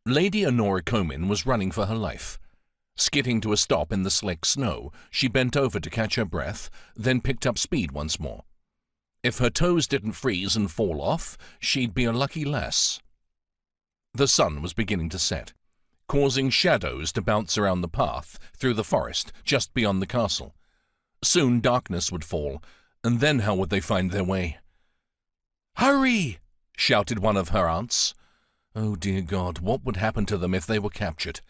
Lady Annora Comyn was running for her life. Skidding to a stop in the slick snow, she bent over to catch her breath, then picked up speed once more. If her toes didn't freeze and fall off, she'd be a lucky lass. The sun was beginning to set, causing shadows to bounce around the path through the forest just beyond the castle. Soon darkness would fall, and then how would they find their way? "Hurry!" shouted one of her aunts. Oh dear God, what would happen to them if they were captured?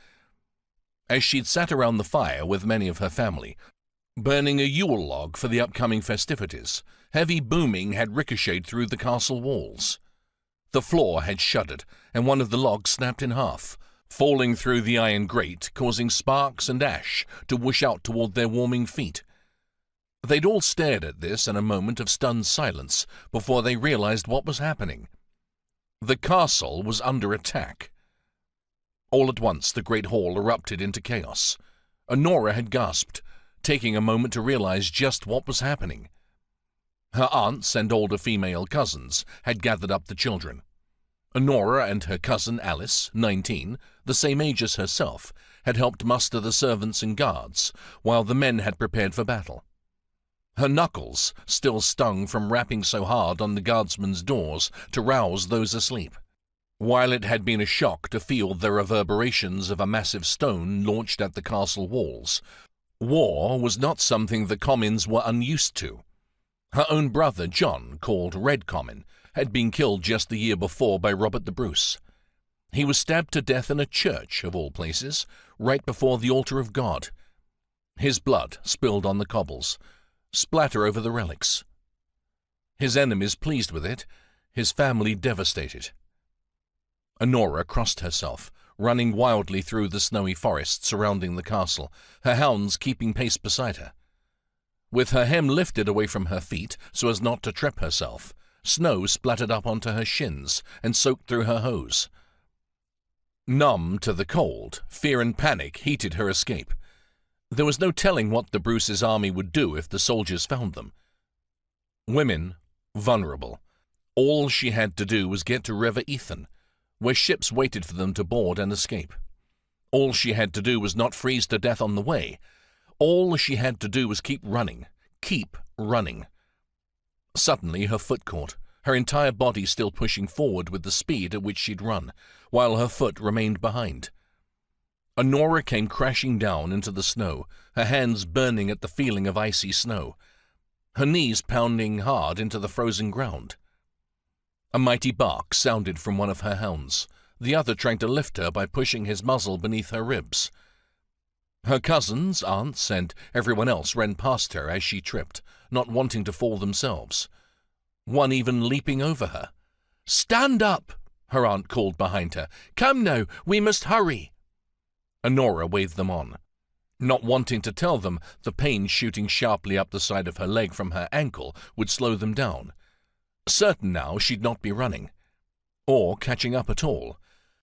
As she'd sat around the fire with many of her family, burning a Yule log for the upcoming festivities, heavy booming had ricocheted through the castle walls. The floor had shuddered, and one of the logs snapped in half, falling through the iron grate, causing sparks and ash to whoosh out toward their warming feet. They'd all stared at this in a moment of stunned silence before they realized what was happening. The castle was under attack. All at once the great hall erupted into chaos. Annora had gasped, taking a moment to realize just what was happening. Her aunts and older female cousins had gathered up the children. Annora and her cousin Alice, 19, the same age as herself, had helped muster the servants and guards, while the men had prepared for battle. Her knuckles still stung from rapping so hard on the guardsmen's doors to rouse those asleep. While it had been a shock to feel the reverberations of a massive stone launched at the castle walls, war was not something the Comyns were unused to. Her own brother John, called Red Comyn, had been killed just the year before by Robert the Bruce. He was stabbed to death in a church, of all places, right before the altar of God. His blood spilled on the cobbles, splatter over the relics. His enemies pleased with it, his family devastated. Annora crossed herself, running wildly through the snowy forest surrounding the castle, her hounds keeping pace beside her. With her hem lifted away from her feet so as not to trip herself, snow splattered up onto her shins and soaked through her hose. Numb to the cold, fear and panic heated her escape. There was no telling what the Bruce's army would do if the soldiers found them. Women, vulnerable. All she had to do was get to River Ethan, where ships waited for them to board and escape. All she had to do was not freeze to death on the way. All she had to do was keep running. Keep running. Suddenly her foot caught, her entire body still pushing forward with the speed at which she'd run, while her foot remained behind. Annora came crashing down into the snow, her hands burning at the feeling of icy snow, her knees pounding hard into the frozen ground. A mighty bark sounded from one of her hounds, the other trying to lift her by pushing his muzzle beneath her ribs. Her cousins, aunts, and everyone else ran past her as she tripped, not wanting to fall themselves. One even leaping over her. "Stand up!" her aunt called behind her. "Come now, we must hurry." Annora waved them on, not wanting to tell them the pain shooting sharply up the side of her leg from her ankle would slow them down. Certain now she'd not be running, or catching up at all.